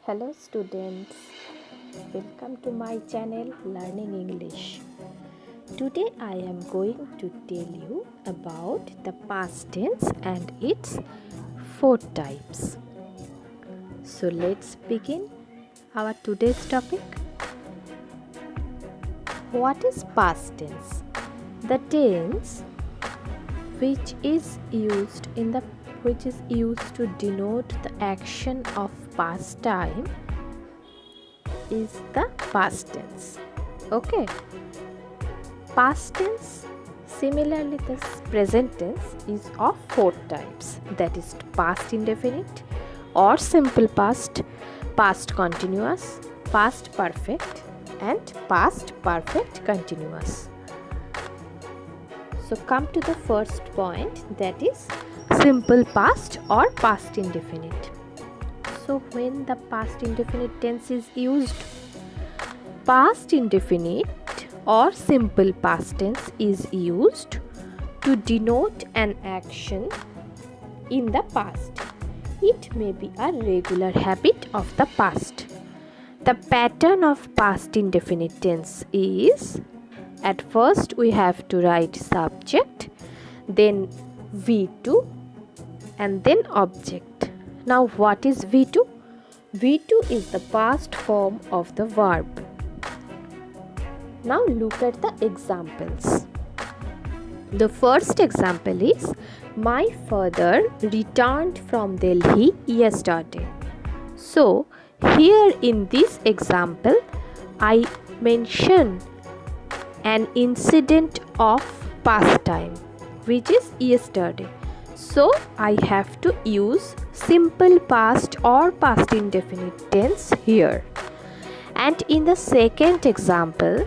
Hello students, welcome to my channel Learning English. Today I am going to tell you about the past tense and its four types. So let's begin our today's topic. What is past tense? The tense which is used to denote the action of past time is the past tense. Okay. Past tense, similarly the present tense, is of four types, that is past indefinite or simple past, past continuous, past perfect and past perfect continuous. So come to the first point, that is simple past or past indefinite. So when the past indefinite tense is used, past indefinite or simple past tense is used to denote an action in the past. It may be a regular habit of the past. The pattern of past indefinite tense is, at first we have to write subject, then V2 and then object. Now what is V2? V2 is the past form of the verb. Now look at the examples. The first example is, my father returned from Delhi yesterday. So here in this example I mention an incident of past time which is yesterday. So I have to use simple past or past indefinite tense here. And in the second example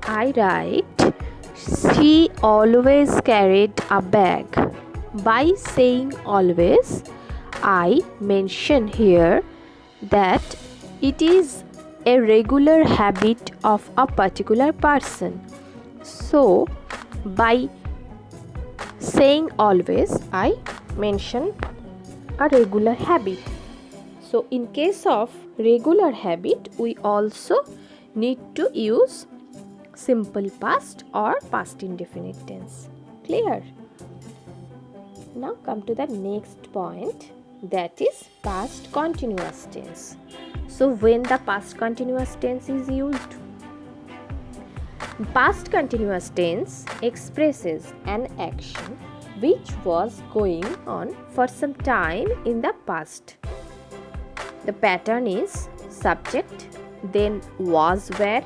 I write, she always carried a bag. By saying always, I mention here that it is a regular habit of a particular person. So by saying always, I mention a regular habit. So in case of regular habit, we also need to use simple past or past indefinite tense. Clear? Now come to the next point, that is past continuous tense. So when the past continuous tense is used, past continuous tense expresses an action which was going on for some time in the past. The pattern is subject, then was, were,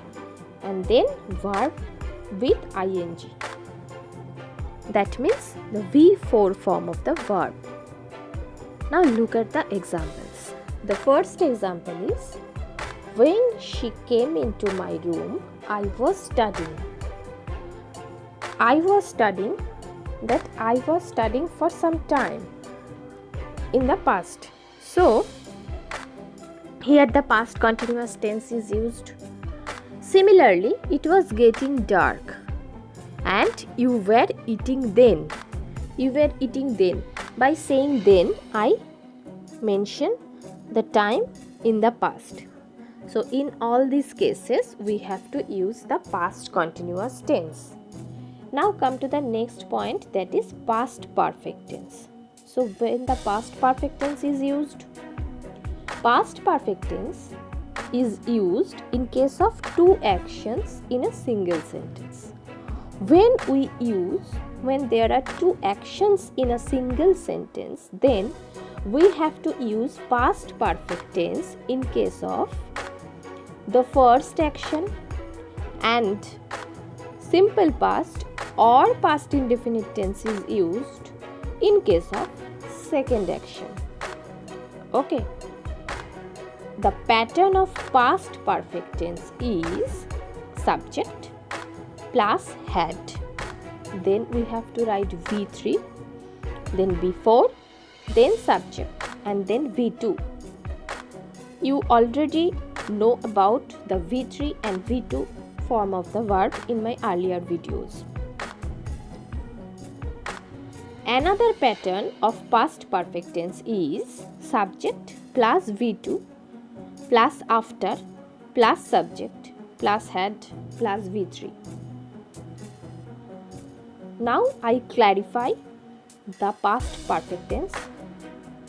and then verb with ing. That means the V4 form of the verb. Now look at the examples. The first example is, when she came into my room, I was studying. I was studying for some time in the past. So here the past continuous tense is used. Similarly, it was getting dark and you were eating then. By saying then, I mention the time in the past. So in all these cases, we have to use the past continuous tense. Now come to the next point, that is past perfect tense. So when the past perfect tense is used, past perfect tense is used in case of two actions in a single sentence. When there are two actions in a single sentence, then we have to use past perfect tense in case of the first action, and simple past or past indefinite tense is used in case of second action. Okay. The pattern of past perfect tense is subject plus had. Then we have to write V3, then V4, then subject, and then V2. You already know about the V3 and V2 form of the verb in my earlier videos. Another pattern of past perfect tense is subject plus V2 plus after plus subject plus had plus V3. Now I clarify the past perfect tense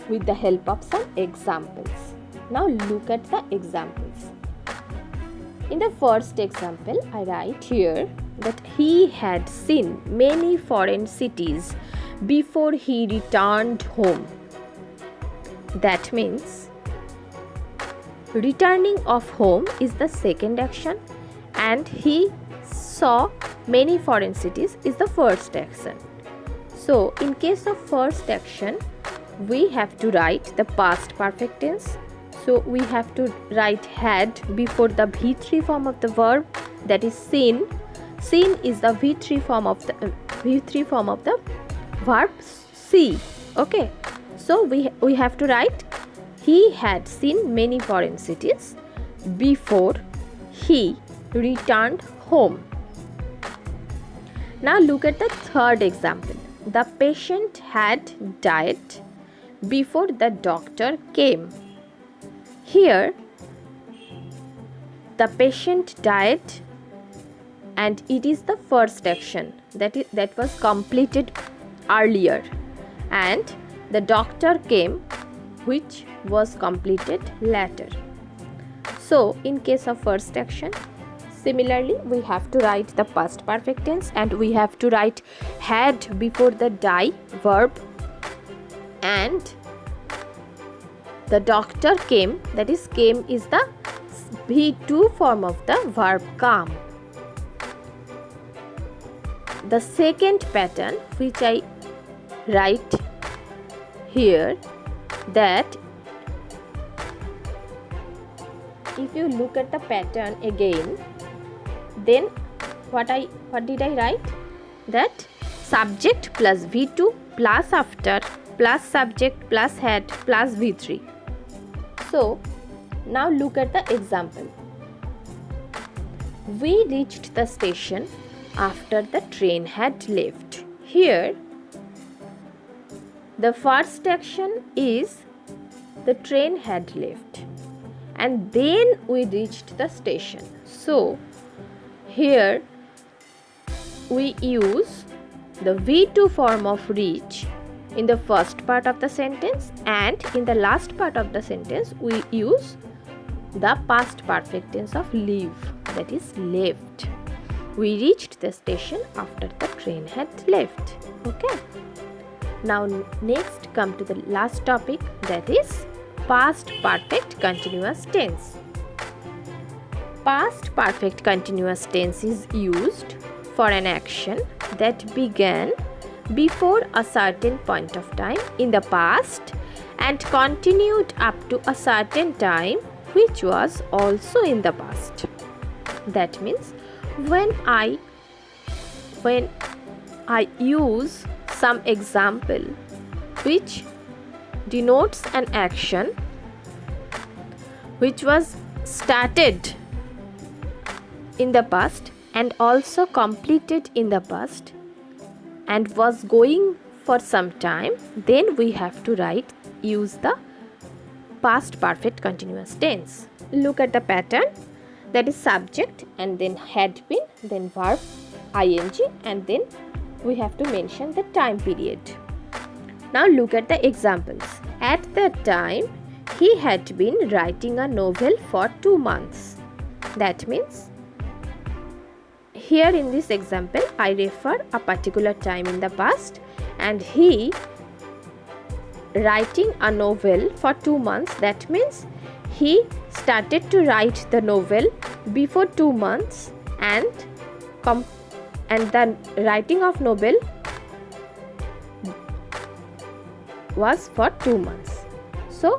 with the help of some examples. Now look at the examples. In the first example, I write here that he had seen many foreign cities before he returned home. That means returning of home is the second action and he saw many foreign cities is the first action. So in case of first action, we have to write the past perfect tense. So we have to write had before the V3 form of the verb, that is seen. Seen is the V3 form of the verb see. Okay. So we have to write he had seen many foreign cities before he returned home. Now look at the third example. The patient had died before the doctor came. Here, the patient died and it is the first action that was completed earlier, and the doctor came, which was completed later. So in case of first action, similarly we have to write the past perfect tense and we have to write had before the die verb, and the doctor came, that is came is the V2 form of the verb come. The second pattern which I write here, that if you look at the pattern again, then what did I write? That subject plus V2 plus after plus subject plus had plus V3. So now look at the example. We reached the station after the train had left. Here the first action is the train had left and then we reached the station. So here we use the V2 form of reach in the first part of the sentence, and in the last part of the sentence we use the past perfect tense of leave, that is left. We reached the station after the train had left. Okay. Now next come to the last topic, that is past perfect continuous tense. Past perfect continuous tense is used for an action that began before a certain point of time in the past and continued up to a certain time which was also in the past. That means when I use some example which denotes an action which was started in the past and also completed in the past and was going for some time, then we have to use the past perfect continuous tense. Look at the pattern, that is subject and then had been, then verb ing, and then we have to mention the time period. Now look at the examples. At that time he had been writing a novel for 2 months. That means here in this example I refer a particular time in the past and he writing a novel for 2 months. That means he started to write the novel before 2 months and the writing of novel was for 2 months. So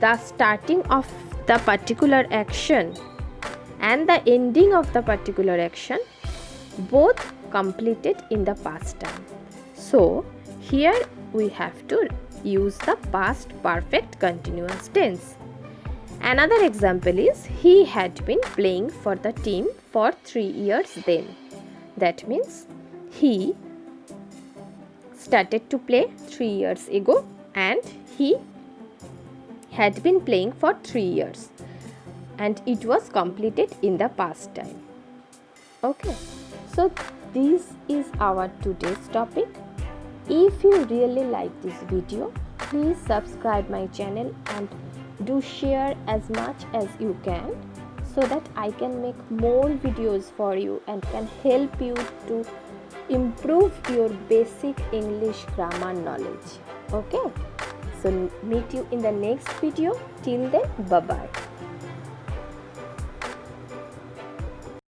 the starting of the particular action and the ending of the particular action both completed in the past time. So here we have to use the past perfect continuous tense. Another example is he had been playing for the team for 3 years then. That means he started to play 3 years ago and he had been playing for 3 years. and it was completed in the past time. Okay, so this is our today's topic. If you really like this video, please subscribe my channel and do share as much as you can, so that I can make more videos for you and can help you to improve your basic English grammar knowledge. Okay, so meet you in the next video. Till then, bye bye.